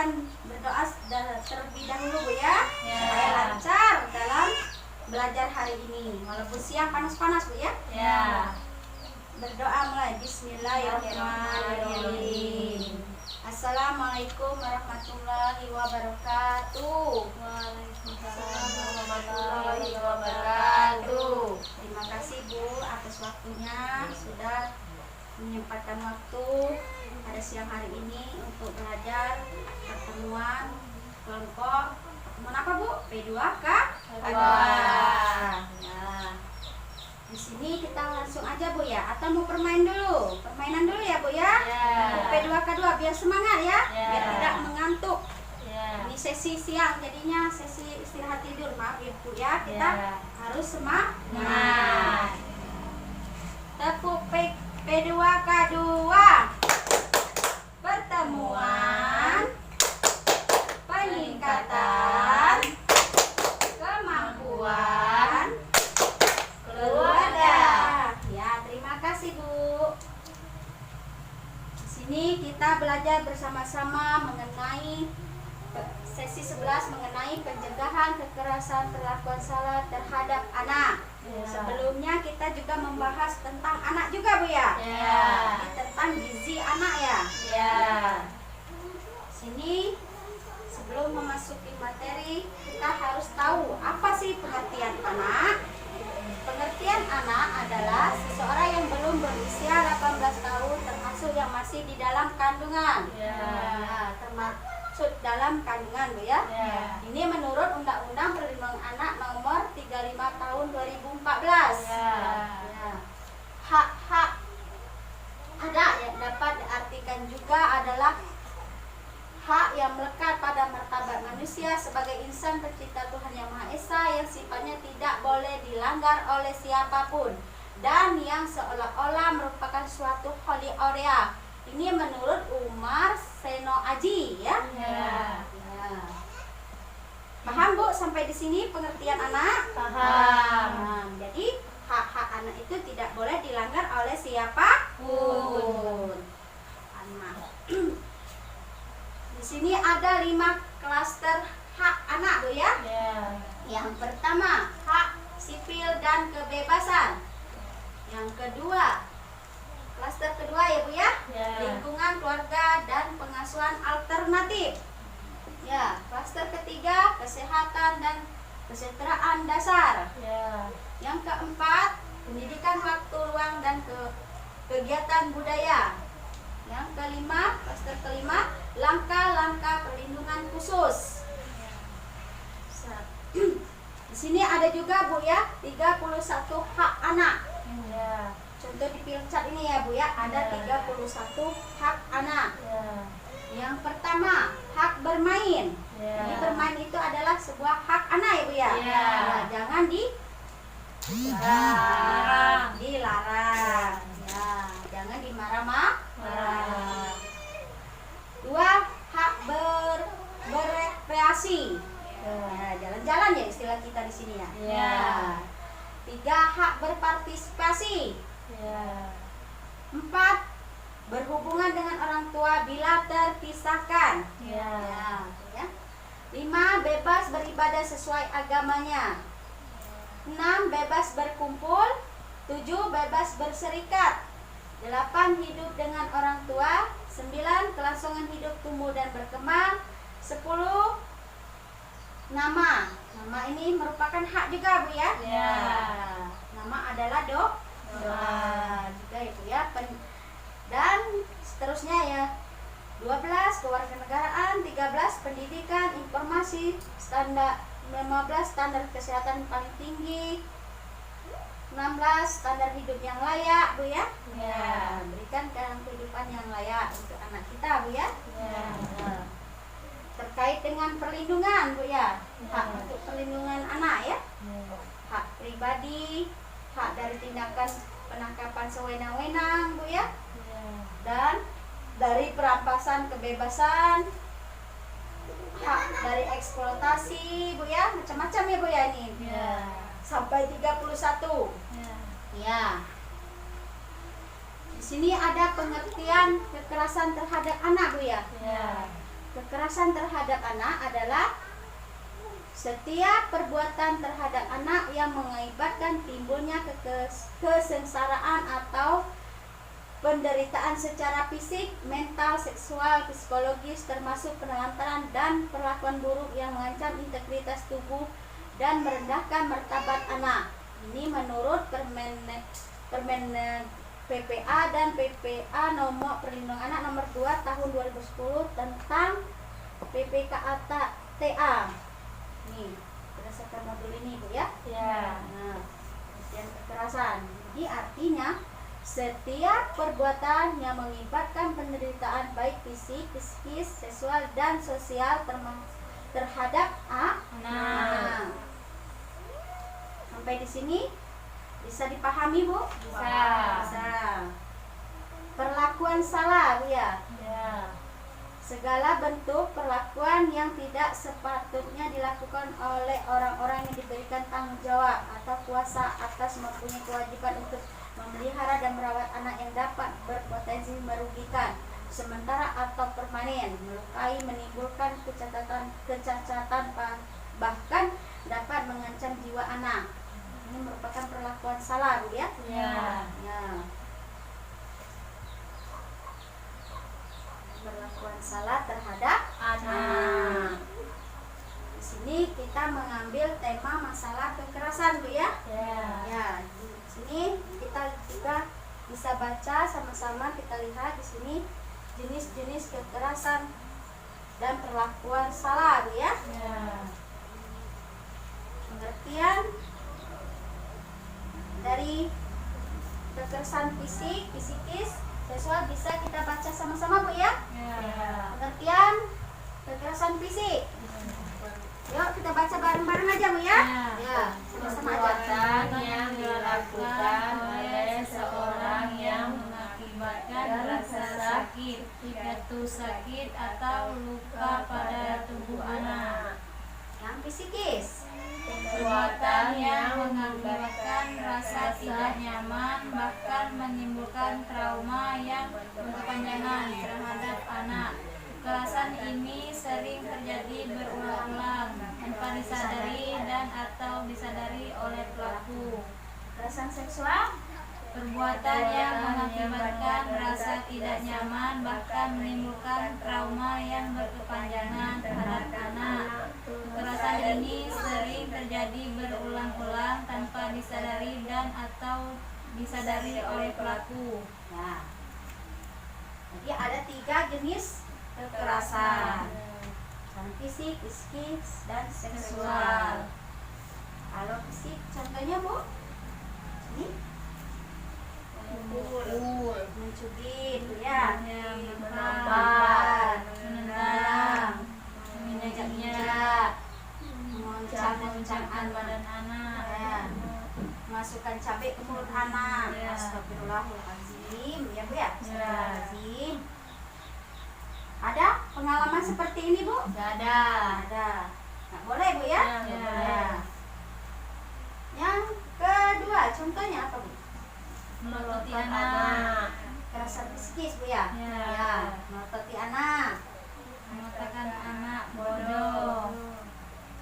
akan berdoa terlebih dahulu Bu ya, supaya lancar dalam belajar hari ini. Walaupun siang panas-panas Bu ya. Berdoa mulai. Bismillahirrahmanirrahim. Assalamualaikum warahmatullahi wabarakatuh. Waalaikumsalam warahmatullahi wabarakatuh. Terima kasih Bu atas waktunya, sudah menyempatkan waktu pada siang hari ini untuk belajar pertemuan kelompok. Pertemuan apa Bu? P2K? Ya. Di sini kita langsung aja Bu ya, atau mau permainan dulu ya Bu ya. P2K2 biar semangat ya, biar tidak mengantuk. Ini sesi siang, jadinya sesi istirahat tidur. Maaf ya Bu ya, kita harus semangat. Tepuk P2K2. Pertemuan peningkatan kemampuan keluarga. Ya, terima kasih Bu. Di sini kita belajar bersama-sama mengenai sesi 11 mengenai pencegahan kekerasan perlakuan salah terhadap anak. Sebelumnya kita juga membahas tentang anak juga Bu ya. Tentang gizi anak ya. Sini sebelum memasuki materi kita harus tahu apa sih pengertian anak. Pengertian anak adalah seseorang yang belum berusia 18 tahun termasuk yang masih di dalam kandungan. Termasuk dalam kandungan Bu ya. Ini menurut Undang-Undang Perlindungan Anak nomor 35 tahun 2014. Hak-hak anak yang dapat diartikan juga adalah hak yang melekat pada martabat manusia sebagai insan tercipta Tuhan Yang Maha Esa yang sifatnya tidak boleh dilanggar oleh siapapun dan yang seolah-olah merupakan suatu holy area. Ini menurut Umar Seno Aji ya. Paham Bu sampai di sini pengertian anak? Paham. Jadi hak-hak anak itu tidak boleh dilanggar oleh siapapun. Anak. Di sini ada 5 klaster hak anak Bu ya. Yang pertama, hak sipil dan kebebasan. Yang kedua, klaster kedua ya Bu ya, lingkungan keluarga dan pengasuhan alternatif. Klaster ketiga, kesehatan dan kesejahteraan dasar. Yang keempat, pendidikan waktu luang dan kegiatan budaya. Yang kelima, klaster kelima, langkah-langkah perlindungan khusus. Di sini ada juga Bu ya, 31 hak anak. Contoh di cat ini ya Bu ya, ada 31 hak anak. Yang pertama, hak bermain. Jadi bermain itu adalah sebuah hak anak ya Bu ya. Jangan dilarang. Jangan dimarah-marah. 2, hak berekreasi. Jalan-jalan ya istilah kita di sini ya. 3, hak berpartisipasi. 4, berhubungan dengan orang tua bila terpisahkan. 5, bebas beribadah sesuai agamanya. 6, bebas berkumpul. 7, bebas berserikat. 8, hidup dengan orang tua. 9, kelangsungan hidup tumbuh dan berkembang. 10, nama. Nama ini merupakan hak juga Bu ya. Nama adalah doa juga itu ya. Dan seterusnya ya. 12, kewarganegaraan. 13, pendidikan, informasi, standar. 15, standar kesehatan paling tinggi. 16, standar hidup yang layak Bu ya. Berikan kehidupan yang layak untuk anak kita Bu ya. Terkait dengan perlindungan Bu ya. Hak untuk perlindungan anak ya. Hak pribadi, hak dari tindakan penangkapan sewenang-wenang Bu ya. Dan dari perampasan kebebasan, hak dari eksploitasi Bu ya, macam-macam ya Bu ya ini. Sampai 31. Di sini ada pengertian kekerasan terhadap anak Bu ya. kekerasan terhadap anak adalah setiap perbuatan terhadap anak yang mengakibatkan timbulnya kesengsaraan atau penderitaan secara fisik, mental, seksual, psikologis, termasuk penelantaran dan perlakuan buruk yang mengancam integritas tubuh dan merendahkan martabat anak. Ini menurut Permen PPA dan PPA nomor Perlindungan Anak nomor 2 tahun 2010 tentang PPKA TA. Nih, berdasarkan modul ini Bu ya. Ya. Nah, yang kekerasan. Jadi artinya setiap perbuatan yang mengakibatkan penderitaan baik fisik, psikis, seksual dan sosial terhadap anak. Sampai di sini bisa dipahami Bu? Bisa. Perlakuan salah Bu ya. Ya. Segala bentuk perlakuan yang tidak sepatutnya dilakukan oleh orang-orang yang diberikan tanggung jawab atau kuasa atas mempunyai kewajiban untuk memelihara dan merawat anak yang dapat berpotensi merugikan sementara atau permanen, melukai, menimbulkan kecacatan bahkan dapat mengancam jiwa anak. Ini merupakan perlakuan salah Bu ya. Ya. Ya. Perlakuan salah terhadap anak. Di sini kita mengambil tema masalah kekerasan Bu ya. Ya. Ya, di sini kita juga bisa baca sama-sama, kita lihat di sini jenis-jenis kekerasan dan perlakuan salah Bu ya. Ya. Pengertian dari kekerasan fisik, psikis, seksual bisa kita baca sama-sama Bu ya. Ya. Pengertian kekerasan fisik. Yuk kita baca bareng-bareng aja Bu ya. Ya, sama-sama aja. Perbuatan yang dilakukan oleh seorang yang mengakibatkan rasa sakit, jatuh sakit atau luka pada tubuh anak. Yang psikis. Perbuatan yang mengakibatkan rasa tidak nyaman bahkan menimbulkan trauma yang berkepanjangan terhadap anak. Kekerasan ini sering terjadi berulang-ulang tanpa disadari dan atau disadari oleh pelaku. Kekerasan seksual. Perbuatan yang mengakibatkan rasa tidak nyaman bahkan menimbulkan trauma yang berkepanjangan terhadap anak. Kekerasan ini sering terjadi berulang-ulang tanpa disadari dan atau disadari oleh pelaku. Ya. Jadi ada 3 jenis kekerasan. Yang fisik, psikis, dan seksual. Kalau fisik contohnya Bu, ini Memukul, mencubit ya, menampar, menendang, menginjak-injak, mengoncang-ngoncangkan badan anak, ya, masukkan cabai ke mulut anak. Ya. Astagfirullahaladzim ya Bu ya. Ya. Astagfirullahaladzim. Ada pengalaman seperti ini Bu? Gak ada. Ada. Nggak boleh Bu ya? Ya. Ya. Yang kedua contohnya apa Bu? Melototi anak, Kekerasan psikis Bu ya? Ya. Melototi anak. mengatakan anak bodoh,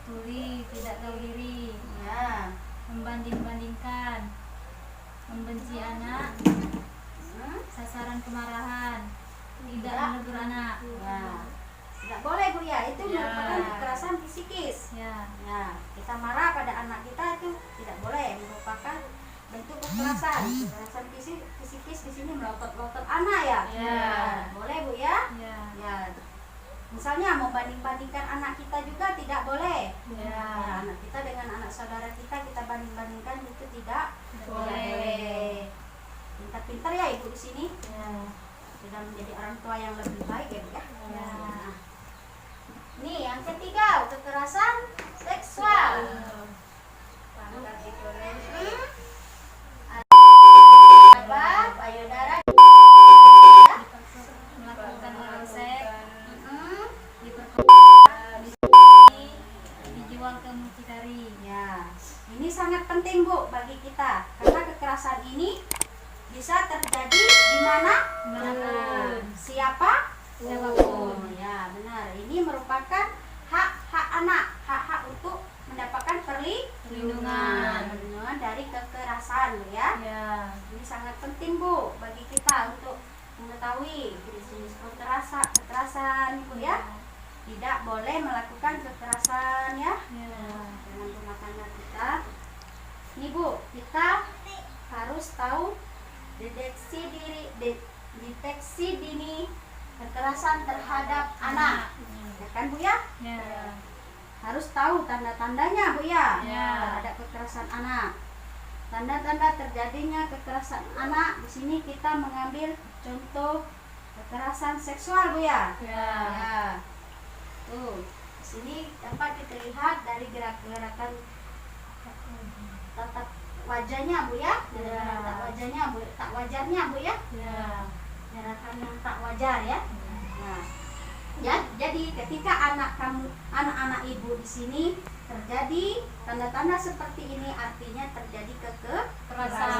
tuli, tidak tahu diri, Ya. membanding-bandingkan, membenci anak, sasaran kemarahan, tidak menegur anak. Ya. Tidak boleh Bu ya, itu Ya. merupakan kekerasan psikis. Ya. Ya, kita marah pada anak kita itu tidak boleh, merupakan bentuk kekerasan. Kekerasan psikis di sini melotot-lotot anak ya. Ya. Boleh Bu ya? Ya. Ya. Misalnya membanding-bandingkan anak kita juga tidak boleh. Ya. Anak kita dengan anak saudara kita banding-bandingkan itu tidak Boleh. Pintar-pintar ya Ibu di sini. Ya. Sudah menjadi orang tua yang lebih baik ya Bu ya. Ya. Nah, nih yang ketiga, kekerasan seksual. Apa? Payudara. Melakukan oral seks, Hmm. dijual ke mucikari. Ya, ini sangat penting Bu bagi kita karena kekerasan ini bisa terjadi di mana? Manapun. Siapa? Siapapun. Ya, benar. Ini kekerasan Bu ya. Tidak boleh melakukan kekerasan ya Ya. dengan rumah tangga kita. Nih Bu, kita harus tahu deteksi dini kekerasan terhadap anak. Ya kan Bu ya? Ya. Harus tahu tanda-tandanya Bu ya, Ya. terhadap kekerasan anak. Tanda-tanda terjadinya kekerasan anak, di sini kita mengambil contoh kekerasan seksual Bu ya. Ya. Ya. Tuh, di sini dapat kita lihat dari gerak-gerakan tatap wajahnya Bu ya. Dari Ya. tatap wajahnya Bu, tak wajarnya Bu ya. Ya. Gerakan yang tak wajar ya. Nah, jadi ketika anak-anak ibu di sini terjadi tanda-tanda seperti ini, artinya terjadi kekerasan.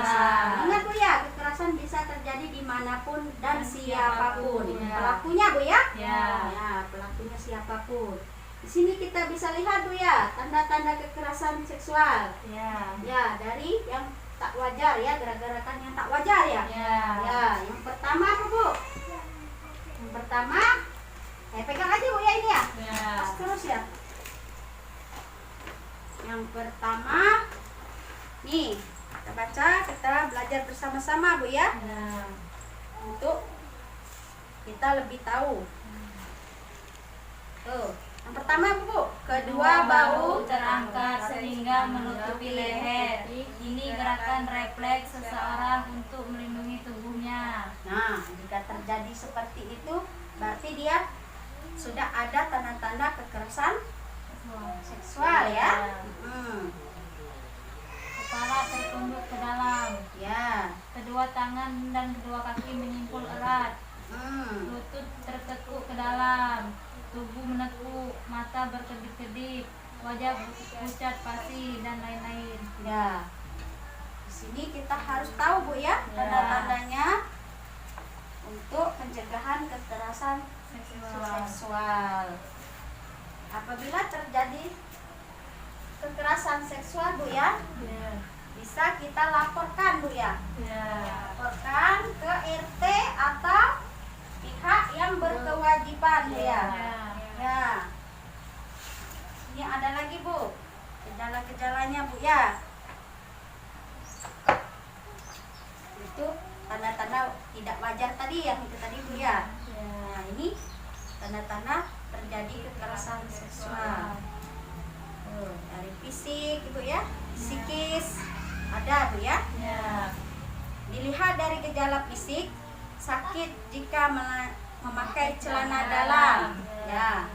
Ingat Bu ya, kekerasan bisa terjadi dimanapun dan siapapun. Ya. Pelakunya Bu ya. Ya. Ya, pelakunya siapapun. Di sini kita bisa lihat Bu ya, tanda-tanda kekerasan seksual. Ya. Ya, dari yang tak wajar ya, gerak-gerakan yang tak wajar ya. Ya. Ya, yang pertama apa Bu? Yang pertama, pegang aja Bu ya ini ya. Ya. Terus ya. Yang pertama, nih kita baca, kita belajar bersama-sama Bu ya, Ya. untuk kita lebih tahu. Tuh, yang pertama apa Bu? Kedua bahu terangkat sehingga menutupi leher. Ini gerakan refleks seseorang untuk melindungi tubuhnya. Nah, jika terjadi seperti itu, berarti dia sudah ada tanda-tanda kekerasan seksual ya. Kepala tertunduk ke dalam. Ya. Kedua tangan dan kedua kaki menyimpul erat. Hmm. Lutut tertekuk ke dalam. Tubuh menekuk, mata berkedip-kedip, wajah pucat pasi dan lain-lain. Ya. Di sini kita harus tahu Bu ya, tanda-tandanya untuk pencegahan kekerasan seksual. Apabila terjadi kekerasan seksual Bu ya, bisa kita laporkan Bu ya. Laporkan ke RT atau pihak yang berkewajiban Bu ya. Ya. Ini ada lagi Bu, gejala-gejalanya Bu ya. Itu tanda-tanda tidak wajar tadi, yang itu tadi Bu ya. Nah, ini tanda-tanda terjadi kekerasan seksual. Dari fisik Ibu ya, psikis ada Bu ya. Dilihat dari gejala fisik, sakit jika memakai celana dalam, ya,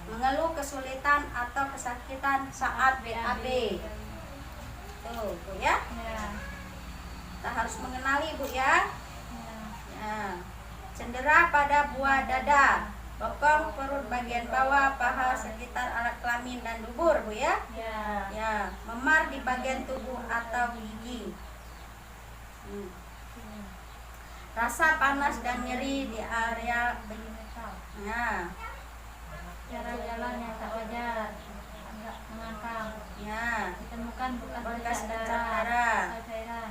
mengeluh kesulitan atau kesakitan saat BAB. Tuh Bu ya, kita harus mengenali Bu ya. Ya. Cedera pada buah dada, bokong perut bagian bawah, paha, sekitar alat kelamin dan dubur Bu ya. Ya, memar di bagian tubuh atau gigi. Rasa panas dan nyeri di area nah, Cara jalan yang tak wajar, agak mengangkang, ya, ditemukan bekas bercak bercak darah atau cairan.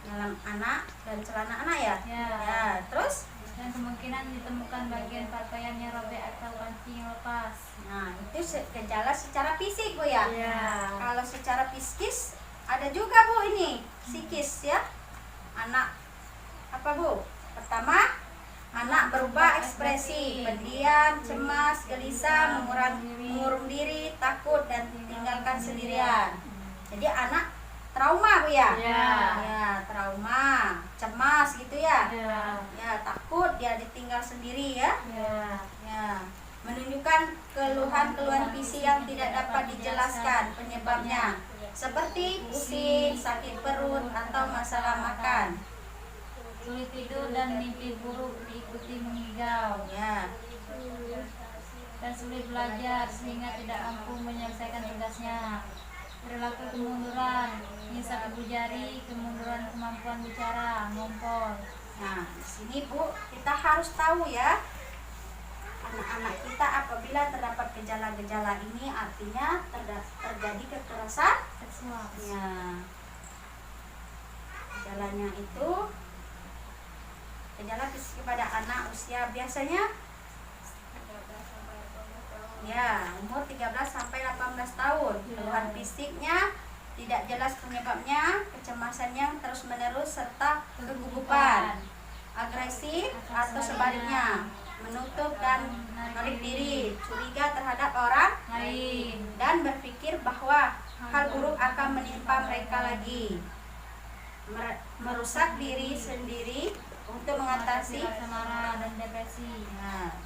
dalam anak dan celana anak ya. Ya. Ya, terus Dan kemungkinan ditemukan bagian pakaiannya robek atau kancing lepas. nah, itu gejala secara fisik Bu ya. Kalau secara psikis ada juga Bu ini, psikis ya. Anak apa Bu? Pertama, anak berubah ekspresi, pendiam, cemas, gelisah, mengurung diri, takut dan tinggalkan sendirian. Jadi anak trauma Bu ya. Ya, trauma, cemas gitu ya. Ya, takut dia ditinggal sendiri ya. Ya, menunjukkan keluhan-keluhan fisik yang tidak dapat dijelaskan penyebabnya, seperti pusing, sakit perut, atau masalah makan. Sulit tidur dan mimpi buruk diikuti mengigau. Ya, Dan sulit belajar sehingga tidak mampu menyelesaikan tugasnya. Perilaku kemunduran, nyisap ibu jari, kemunduran kemampuan bicara, ngompol. nah di sini Bu kita harus tahu ya, anak-anak kita apabila terdapat gejala-gejala ini artinya terjadi kekerasan Seksual. ya. Gejalanya itu Gejala fisik pada anak usia biasanya ya umur 13 sampai 18 tahun. Keluhan fisiknya tidak jelas penyebabnya, kecemasan yang terus-menerus serta kegugupan, agresif atau sebaliknya, menutup dan menarik diri, curiga terhadap orang lain, dan berpikir bahwa hal buruk akan menimpa mereka lagi, merusak diri sendiri untuk mengatasi rasa marah dan depresi. Nah,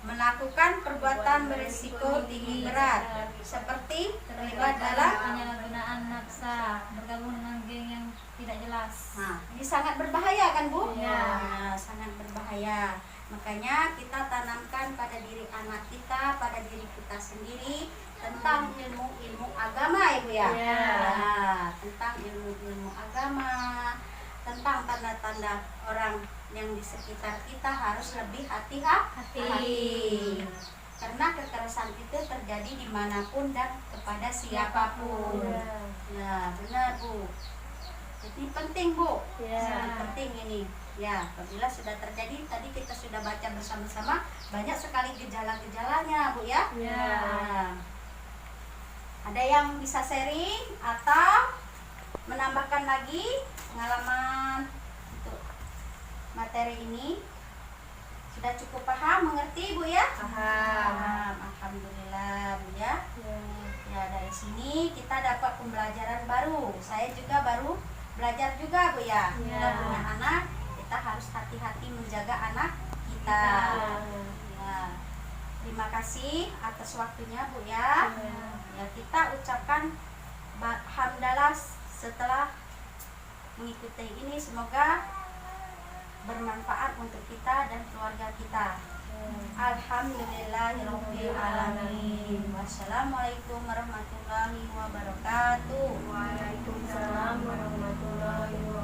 melakukan perbuatan berisiko tinggi berat seperti terlibat dalam penyalahgunaan nafsa, bergabung dengan geng yang tidak jelas. Nah, ini sangat berbahaya kan Bu? Ya. Nah, sangat berbahaya. Makanya kita tanamkan pada diri anak kita, pada diri kita sendiri tentang ilmu-ilmu agama ya Bu ya. Ya. Nah, tentang ilmu-ilmu agama, tentang tanda-tanda orang yang di sekitar kita harus lebih hati-hati. Karena kekerasan itu terjadi dimanapun dan kepada siapapun. Ya, benar Bu. Jadi penting Bu, sangat penting ini. Ya, apabila sudah terjadi, tadi kita sudah baca bersama-sama banyak sekali gejala-gejalanya Bu ya. Nah, ada yang bisa sharing atau menambahkan lagi pengalaman untuk materi ini? Sudah cukup paham, mengerti Bu ya? Paham. Alhamdulillah Bu ya. Ya, dari sini kita dapat pembelajaran baru. Saya juga baru belajar juga Bu ya. Kita punya anak, kita harus hati-hati menjaga anak kita. Ya. Terima kasih atas waktunya Bu ya. Ya, kita ucapkan hamdalah setelah mengikuti ini, semoga bermanfaat untuk kita dan keluarga kita. Alhamdulillahirabbil alamin. Wassalamualaikum warahmatullahi wabarakatuh. Waalaikumsalam warahmatullahi wabarakatuh.